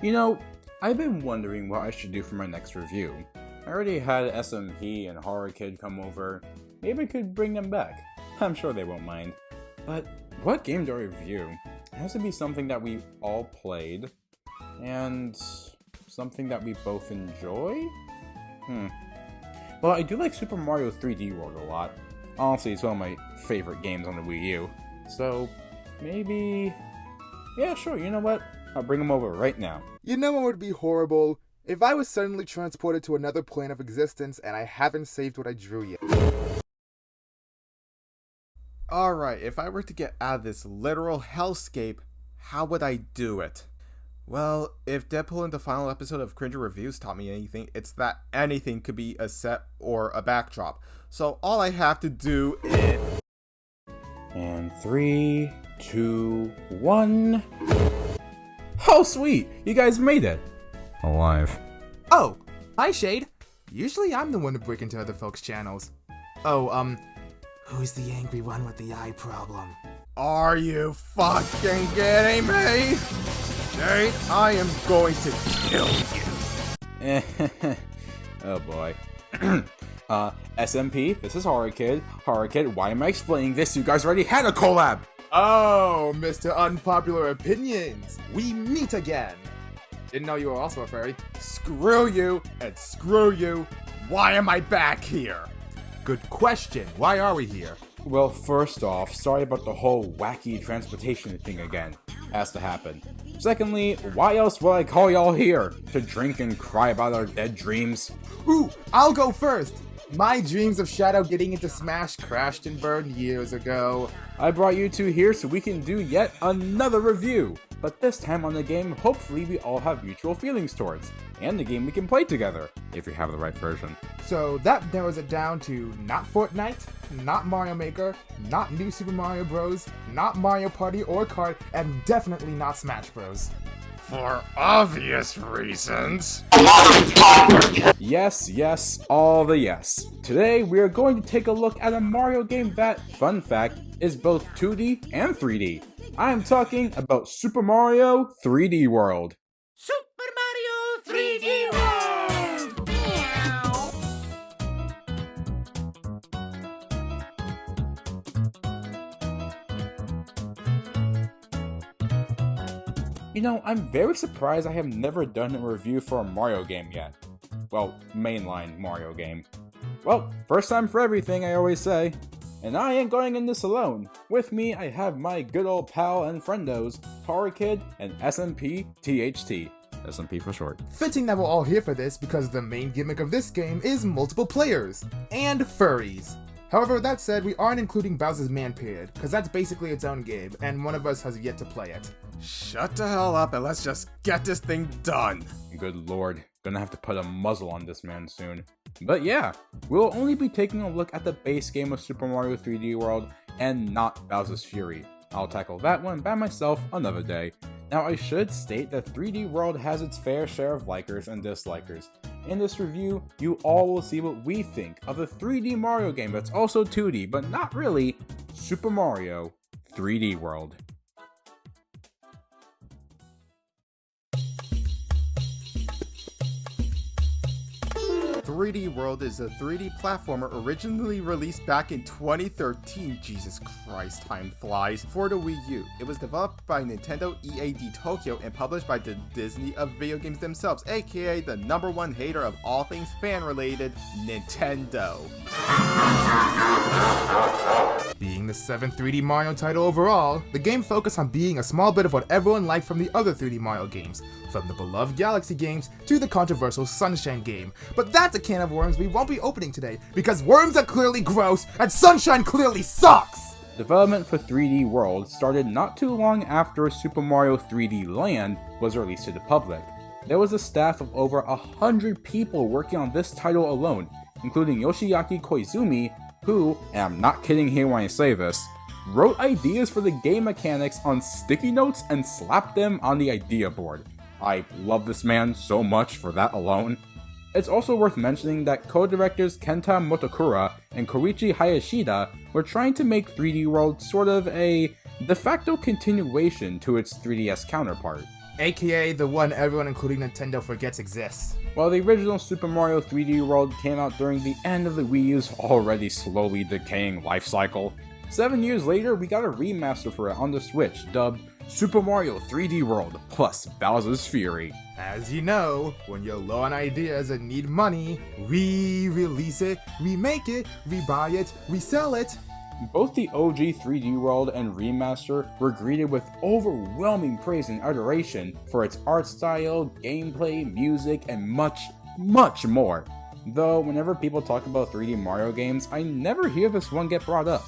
You know, I've been wondering what I should do for my next review. I already had SMP and Horror Kid come over. Maybe I could bring them back. I'm sure they won't mind. But what game do I review? It has to be something that we all played, and something that we both enjoy? Well, I do like Super Mario 3D World a lot. Honestly, it's one of my favorite games on the Wii U. So, maybe... Yeah, sure, you know what? I'll bring them over right now. You know what would be horrible? If I was suddenly transported to another plane of existence and I haven't saved what I drew yet. Alright, if I were to get out of this literal hellscape, how would I do it? Well, if Deadpool in the final episode of Cringer Reviews taught me anything, it's that anything could be a set or a backdrop. So all I have to do is... And 3, 2, 1... Oh, sweet! You guys made it! Alive. Oh, hi Shade. Usually I'm the one to break into other folks' channels. Oh, who's the angry one with the eye problem? Are you fucking kidding me? Shade, I am going to kill you. Oh boy. SMP, this is Horror Kid. Horror Kid, why am I explaining this? You guys already had a collab! Oh, Mr. Unpopular Opinions, we meet again. Didn't know you were also a furry. Screw you, and screw you. Why am I back here? Good question. Why are we here? Well, first off, sorry about the whole wacky transportation thing again. Has to happen. Secondly, why else would I call y'all here? To drink and cry about our dead dreams? Ooh, I'll go first. My dreams of Shadow getting into Smash crashed and burned years ago. I brought you two here so we can do yet another review, but this time on the game hopefully we all have mutual feelings towards, and the game we can play together, if we have the right version. So that narrows it down to not Fortnite, not Mario Maker, not New Super Mario Bros., not Mario Party or Kart, and definitely not Smash Bros. For obvious reasons. Yes, yes, all the yes. Today we are going to take a look at a Mario game that, fun fact, is both 2D and 3D. I am talking about Super Mario 3D World. Super Mario 3D World! Meow. You know, I'm very surprised I have never done a review for a Mario game yet. Well, mainline Mario game. Well, first time for everything, I always say. And I ain't going in this alone. With me, I have my good old pal and friendos, Horror Kid and SMP THT. SMP for short. Fitting that we're all here for this because the main gimmick of this game is multiple players and furries. However, that said, we aren't including Bowser's Man Period, because that's basically its own game, and one of us has yet to play it. Shut the hell up and let's just get this thing done. Good lord, gonna have to put a muzzle on this man soon. But yeah, we'll only be taking a look at the base game of Super Mario 3D World and not Bowser's Fury. I'll tackle that one by myself another day. Now I should state that 3D World has its fair share of likers and dislikers. In this review, you all will see what we think of the 3D Mario game that's also 2D, but not really, Super Mario 3D World. 3D World is a 3D platformer originally released back in 2013, Jesus Christ, time flies, for the Wii U. It was developed by Nintendo EAD Tokyo and published by the Disney of video games themselves, aka the #1 hater of all things fan-related, Nintendo. Being the 7th 3D Mario title overall, the game focused on being a small bit of what everyone liked from the other 3D Mario games, from the beloved Galaxy games to the controversial Sunshine game. But that's a can of worms we won't be opening today, because worms are clearly gross and Sunshine clearly sucks! Development for 3D World started not too long after Super Mario 3D Land was released to the public. There was a staff of over 100 people working on this title alone, including Yoshiaki Koizumi, who, and I'm not kidding here when I say this, wrote ideas for the game mechanics on sticky notes and slapped them on the idea board. I love this man so much for that alone. It's also worth mentioning that co-directors Kenta Motokura and Koichi Hayashida were trying to make 3D World sort of a de facto continuation to its 3DS counterpart. aka the one everyone including Nintendo forgets exists. While the original Super Mario 3D World came out during the end of the Wii U's already slowly decaying life cycle, 7 years later we got a remaster for it on the Switch dubbed Super Mario 3D World plus Bowser's Fury. As you know, when you're low on ideas and need money, re-release it, remake it, rebuy it, resell it. Both the OG 3D World and remaster were greeted with overwhelming praise and adoration for its art style, gameplay, music, and much, much more. Though whenever people talk about 3D Mario games, I never hear this one get brought up.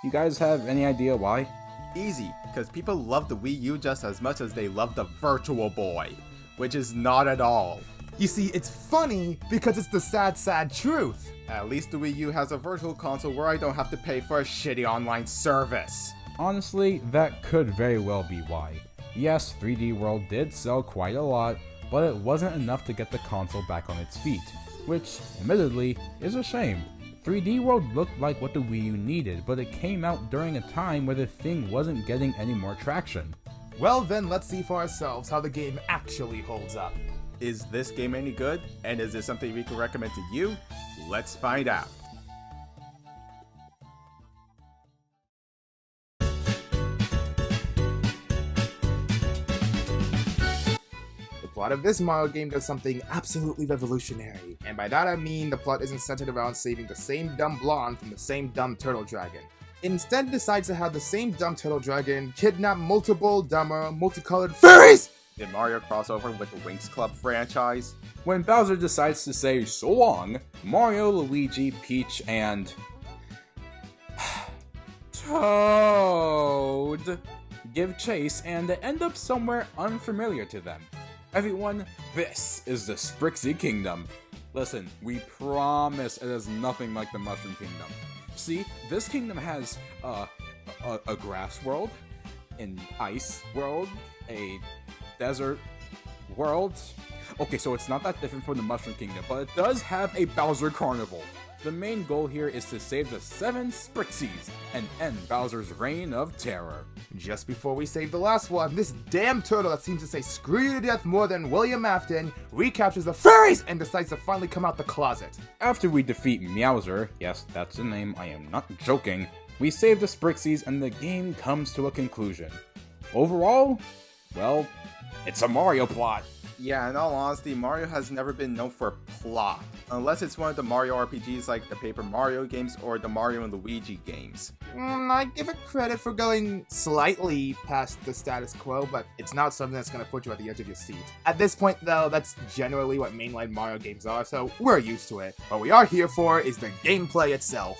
You guys have any idea why? Easy, because people love the Wii U just as much as they love the Virtual Boy, which is not at all. You see, it's funny because it's the sad, sad truth. At least the Wii U has a virtual console where I don't have to pay for a shitty online service. Honestly, that could very well be why. Yes, 3D World did sell quite a lot, but it wasn't enough to get the console back on its feet, which, admittedly, is a shame. 3D World looked like what the Wii U needed, but it came out during a time where the thing wasn't getting any more traction. Well then, let's see for ourselves how the game actually holds up. Is this game any good? And is it something we can recommend to you? Let's find out. The plot of this Mario game does something absolutely revolutionary. And by that I mean the plot isn't centered around saving the same dumb blonde from the same dumb turtle dragon. It instead decides to have the same dumb turtle dragon kidnap multiple dumber, multicolored fairies! Did Mario crossover with the Winx Club franchise? When Bowser decides to say so long, Mario, Luigi, Peach, and Toad give chase and end up somewhere unfamiliar to them. Everyone, this is the Sprixie Kingdom. Listen, we promise it is nothing like the Mushroom Kingdom. See, this kingdom has a grass world, an ice world, a desert world. Okay, so it's not that different from the Mushroom Kingdom, but it does have a Bowser Carnival. The main goal here is to save the 7 Sprixies and end Bowser's reign of terror. Just before we save the last one, this damn turtle that seems to say screw you to death more than William Afton recaptures the fairies and decides to finally come out the closet. After we defeat Meowser, yes, that's the name, I am not joking, we save the Sprixies and the game comes to a conclusion. Overall, well, it's a Mario plot. Yeah, in all honesty, Mario has never been known for plot, unless it's one of the Mario RPGs like the Paper Mario games or the Mario and Luigi games. I give it credit for going slightly past the status quo, but it's not something that's going to put you at the edge of your seat. At this point, though, that's generally what mainline Mario games are, so we're used to it. What we are here for is the gameplay itself.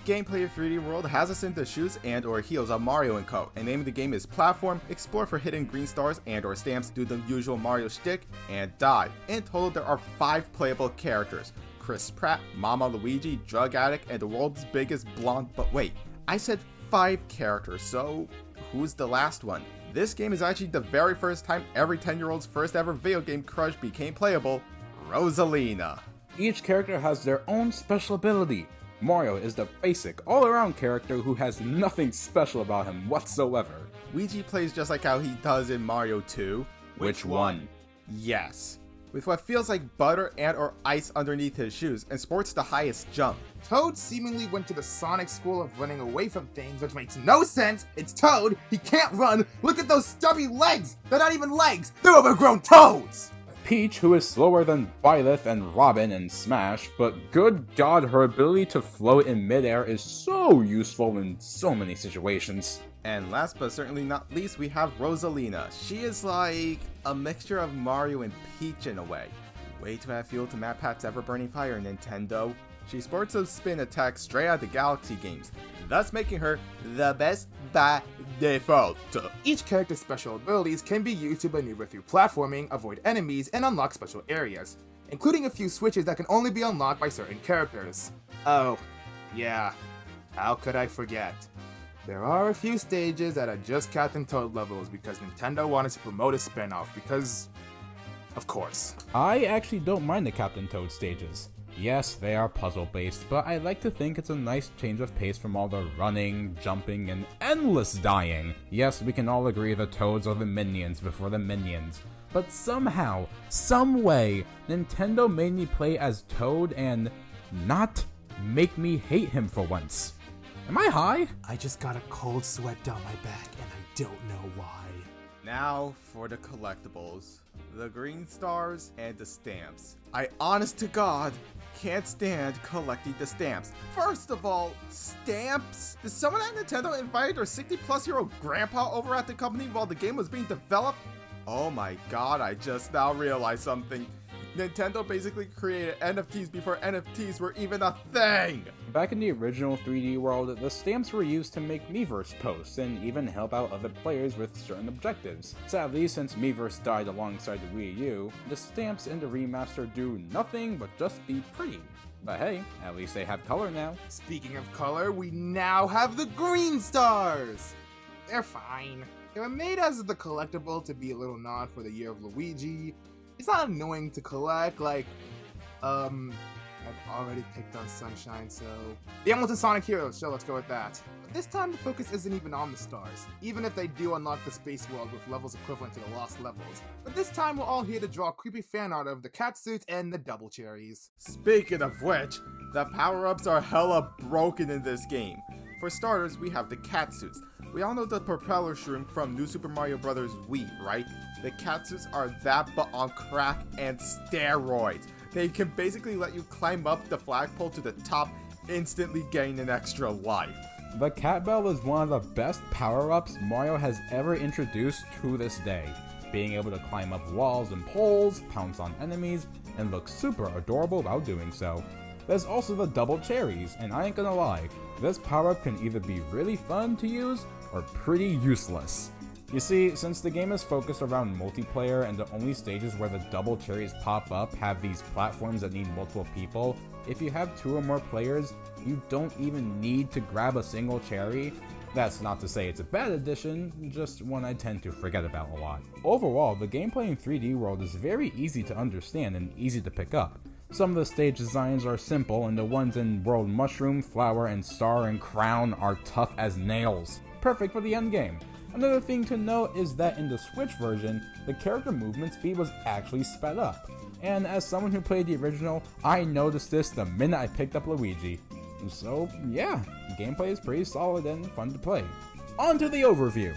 Gameplay of 3D World has us in the shoes and or heels of Mario & Co. And name of the game is Platform, explore for hidden green stars and or stamps, do the usual Mario shtick, and die. In total, there are 5 playable characters. Chris Pratt, Mama Luigi, Drug Addict, and the world's biggest blonde. But wait, I said 5 characters, so who's the last one? This game is actually the very first time every 10-year-old's first ever video game crush became playable, Rosalina. Each character has their own special ability. Mario is the basic, all-around character who has nothing special about him whatsoever. Luigi plays just like how he does in Mario 2. Which one? Yes. With what feels like butter and or ice underneath his shoes and sports the highest jump. Toad seemingly went to the Sonic school of running away from things, which makes no sense. It's Toad. He can't run. Look at those stubby legs. They're not even legs. They're overgrown toads. Peach, who is slower than Byleth and Robin in Smash, but good god, her ability to float in midair is so useful in so many situations. And last but certainly not least, we have Rosalina. She is like a mixture of Mario and Peach in a way. Way to add fuel to MatPat's ever-burning fire, Nintendo. She sports a spin attack straight out of the Galaxy games, thus making her the best by default. Each character's special abilities can be used to maneuver through platforming, avoid enemies, and unlock special areas, including a few switches that can only be unlocked by certain characters. Oh, yeah, how could I forget? There are a few stages that are just Captain Toad levels because Nintendo wanted to promote a spin-off because, of course. I actually don't mind the Captain Toad stages. Yes, they are puzzle-based, but I like to think it's a nice change of pace from all the running, jumping, and endless dying. Yes, we can all agree the Toads are the minions before the minions, but somehow, someway, Nintendo made me play as Toad and not make me hate him for once. Am I high? I just got a cold sweat down my back and I don't know why. Now for the collectibles. The green stars and the stamps. I honest to God can't stand collecting the stamps. First of all, stamps? Did someone at Nintendo invite their 60-plus-year-old grandpa over at the company while the game was being developed? Oh my god, I just now realized something. Nintendo basically created NFTs before NFTs were even a thing! Back in the original 3D world, the stamps were used to make Miiverse posts and even help out other players with certain objectives. Sadly, since Miiverse died alongside the Wii U, the stamps in the remaster do nothing but just be pretty. But hey, at least they have color now. Speaking of color, we now have the green stars! They're fine. They were made as the collectible to be a little nod for the year of Luigi. It's not annoying to collect, like, I've already picked on Sunshine, so... The Hamilton Sonic Heroes, so let's go with that. But this time the focus isn't even on the stars, even if they do unlock the space world with levels equivalent to the lost levels. But this time we're all here to draw creepy fan art of the cat suits and the double cherries. Speaking of which, the power-ups are hella broken in this game. For starters, we have the cat suits. We all know the propeller shroom from New Super Mario Bros. Wii, right? The cat suits are that but on crack and steroids. They can basically let you climb up the flagpole to the top, instantly gain an extra life. The Cat Bell is one of the best power-ups Mario has ever introduced to this day. Being able to climb up walls and poles, pounce on enemies, and look super adorable while doing so. There's also the double cherries, and I ain't gonna lie, this power-up can either be really fun to use or pretty useless. You see, since the game is focused around multiplayer and the only stages where the double cherries pop up have these platforms that need multiple people, if you have 2 or more players, you don't even need to grab a single cherry. That's not to say it's a bad addition, just one I tend to forget about a lot. Overall, the gameplay in 3D World is very easy to understand and easy to pick up. Some of the stage designs are simple, and the ones in World Mushroom, Flower, and Star and Crown are tough as nails. Perfect for the endgame. Another thing to note is that in the Switch version, the character movement speed was actually sped up. And as someone who played the original, I noticed this the minute I picked up Luigi. So yeah, gameplay is pretty solid and fun to play. On to the overview!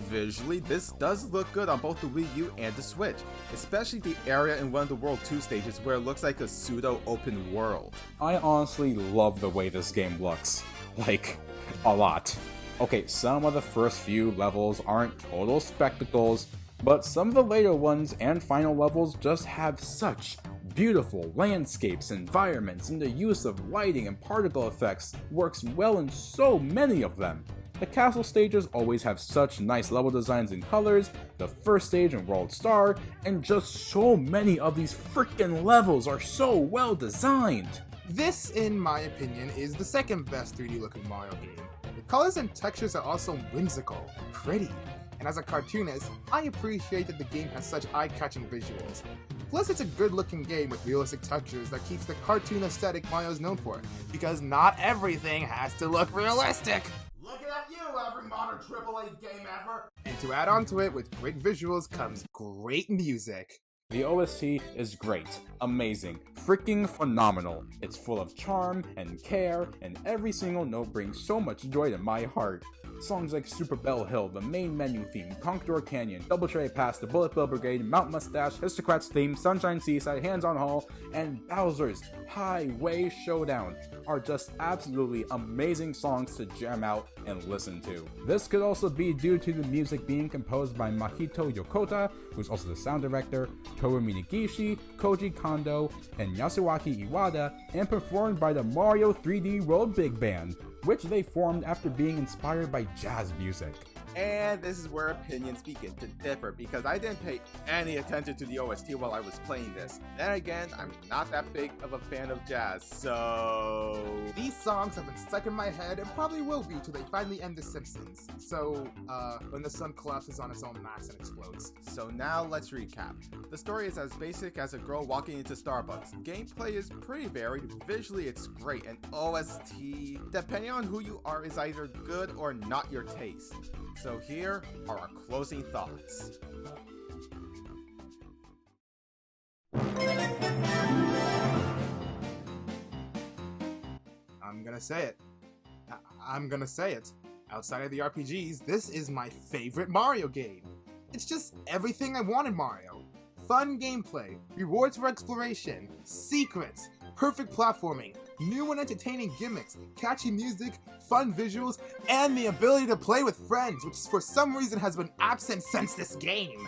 Visually, this does look good on both the Wii U and the Switch, especially the area in one of the World 2 stages where it looks like a pseudo-open world. I honestly love the way this game looks. Like, a lot. Okay, some of the first few levels aren't total spectacles, but some of the later ones and final levels just have such beautiful landscapes, environments, and the use of lighting and particle effects works well in so many of them. The castle stages always have such nice level designs and colors, the first stage in World Star, and just so many of these freaking levels are so well designed. This, in my opinion, is the second best 3D looking Mario game. The colors and textures are also whimsical, pretty, and as a cartoonist, I appreciate that the game has such eye-catching visuals. Plus, it's a good-looking game with realistic textures that keeps the cartoon aesthetic Mario is known for, because not everything has to look realistic! Looking at you, every modern AAA game ever! And to add on to it, with great visuals comes great music. The OST is great, amazing, freaking phenomenal. It's full of charm and care, and every single note brings so much joy to my heart. Songs like Super Bell Hill, the main menu theme, Conkdor Canyon, Double Cherry Pass, the Bullet Bill Brigade, Mount Mustache, Hisstocrat's theme, Sunshine Seaside, Hands on Hall, and Bowser's Highway Showdown are just absolutely amazing songs to jam out and listen to. This could also be due to the music being composed by Mahito Yokota, who's also the sound director, Toru Minagishi, Koji Kondo, and Yasuaki Iwata, and performed by the Mario 3D World Big Band, which they formed after being inspired by jazz music. And this is where opinions begin to differ, because I didn't pay any attention to the OST while I was playing this. Then again, I'm not that big of a fan of jazz, so... These songs have been stuck in my head and probably will be till they finally end The Simpsons. So, when the sun collapses on its own mass and explodes. So now let's recap. The story is as basic as a girl walking into Starbucks. Gameplay is pretty varied, visually it's great, and OST, depending on who you are, is either good or not your taste. So here are our closing thoughts. I'm gonna say it. I'm gonna say it. Outside of the RPGs, this is my favorite Mario game. It's just everything I want in Mario. Fun gameplay, rewards for exploration, secrets, perfect platforming, new and entertaining gimmicks, catchy music, fun visuals, and the ability to play with friends, which for some reason has been absent since this game.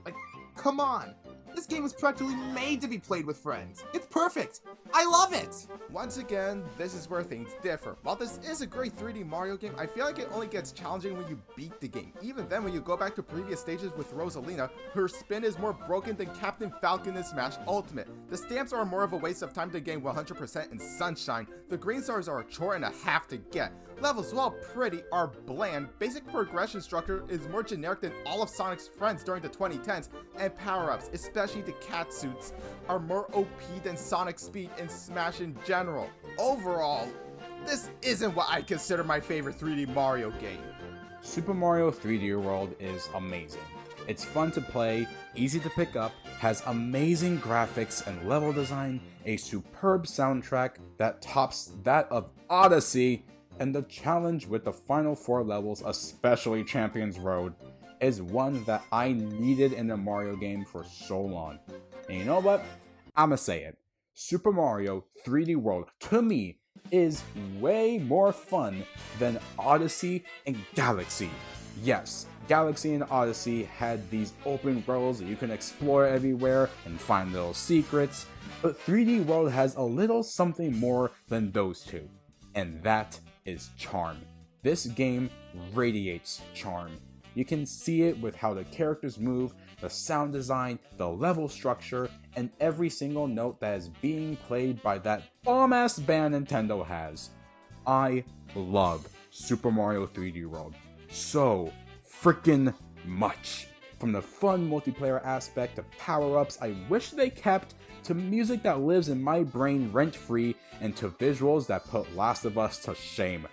Like, come on. This game was practically made to be played with friends. It's perfect. I love it. Once again, this is where things differ. While this is a great 3D Mario game, I feel like it only gets challenging when you beat the game. Even then, when you go back to previous stages with Rosalina, her spin is more broken than Captain Falcon in Smash Ultimate. The stamps are more of a waste of time to gain 100% in Sunshine. The green stars are a chore and a half to get. Levels, while pretty, are bland. Basic progression structure is more generic than all of Sonic's friends during the 2010s, and power-ups, especially the cat suits, are more OP than Sonic's speed in Smash in general. Overall, this isn't what I consider my favorite 3D Mario game. Super Mario 3D World is amazing. It's fun to play, easy to pick up, has amazing graphics and level design, a superb soundtrack that tops that of Odyssey, and the challenge with the final 4 levels, especially Champions Road, is one that I needed in a Mario game for so long. And you know what? I'ma say it. Super Mario 3D World, to me, is way more fun than Odyssey and Galaxy. Yes, Galaxy and Odyssey had these open worlds that you can explore everywhere and find little secrets, but 3D World has a little something more than those two, and that is charm. This game radiates charm. You can see it with how the characters move, the sound design, the level structure, and every single note that is being played by that bomb-ass band Nintendo has. I love Super Mario 3D World so freaking much. From the fun multiplayer aspect to power-ups I wish they kept, to music that lives in my brain rent-free, and to visuals that put Last of Us to shame.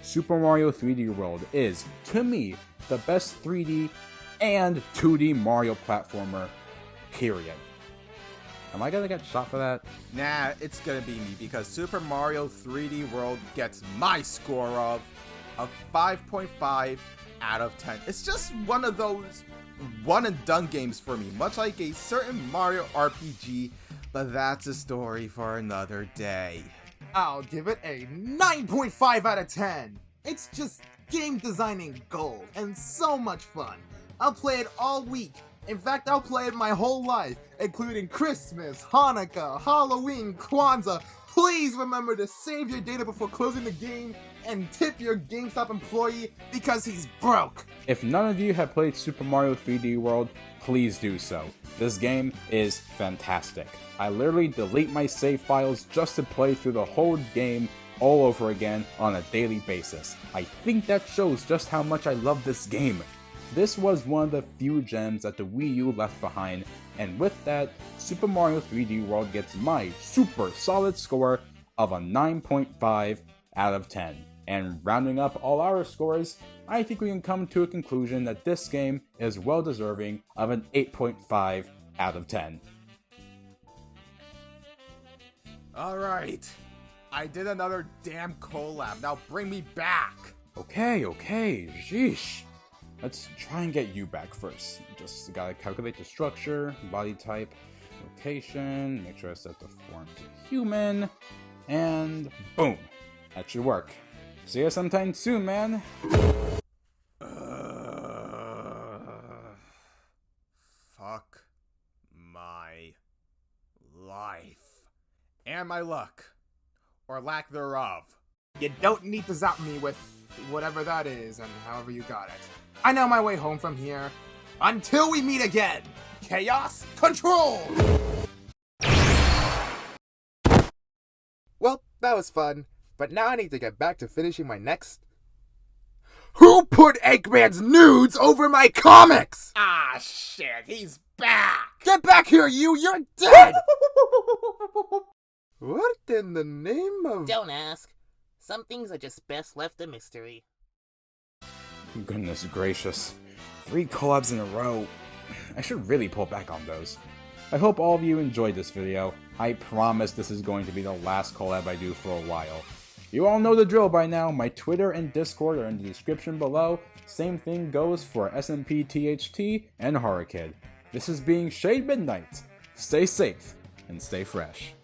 Super Mario 3D World is, to me, the best 3D and 2D Mario platformer, period. Am I gonna get shot for that? Nah, it's gonna be me, because Super Mario 3D World gets my score of a 5.5 out of 10. It's just one of those one and done games for me, much like a certain Mario RPG, but that's a story for another day. I'll give it a 9.5 out of 10. It's just game designing gold and so much fun. I'll play it all week. In fact, I'll play it my whole life, including Christmas, Hanukkah, Halloween, Kwanzaa. Please remember to save your data before closing the game and tip your GameStop employee because he's broke. If none of you have played Super Mario 3D World, please do so. This game is fantastic. I literally delete my save files just to play through the whole game all over again on a daily basis. I think that shows just how much I love this game. This was one of the few gems that the Wii U left behind, and with that, Super Mario 3D World gets my super solid score of a 9.5 out of 10. And rounding up all our scores, I think we can come to a conclusion that this game is well deserving of an 8.5 out of 10. Alright, I did another damn collab, now bring me back! Okay, sheesh. Let's try and get you back first. Just gotta calculate the structure, body type, location, make sure I set the form to human, and boom! That should work. See you sometime soon, man! Fuck my life. And my luck. Or lack thereof. You don't need to zap me with whatever that is and however you got it. I know my way home from here. Until we meet again! Chaos Control! Well, that was fun, but now I need to get back to finishing my next... Who put Eggman's nudes over my comics?! Ah, shit, he's back! Get back here, you! You're dead! What in the name of... Don't ask. Some things are just best left a mystery. Goodness gracious. 3 collabs in a row. I should really pull back on those. I hope all of you enjoyed this video. I promise this is going to be the last collab I do for a while. You all know the drill by now. My Twitter and Discord are in the description below. Same thing goes for SMPTHT and HorrorKid. This is being Shade Midnight. Stay safe and stay fresh.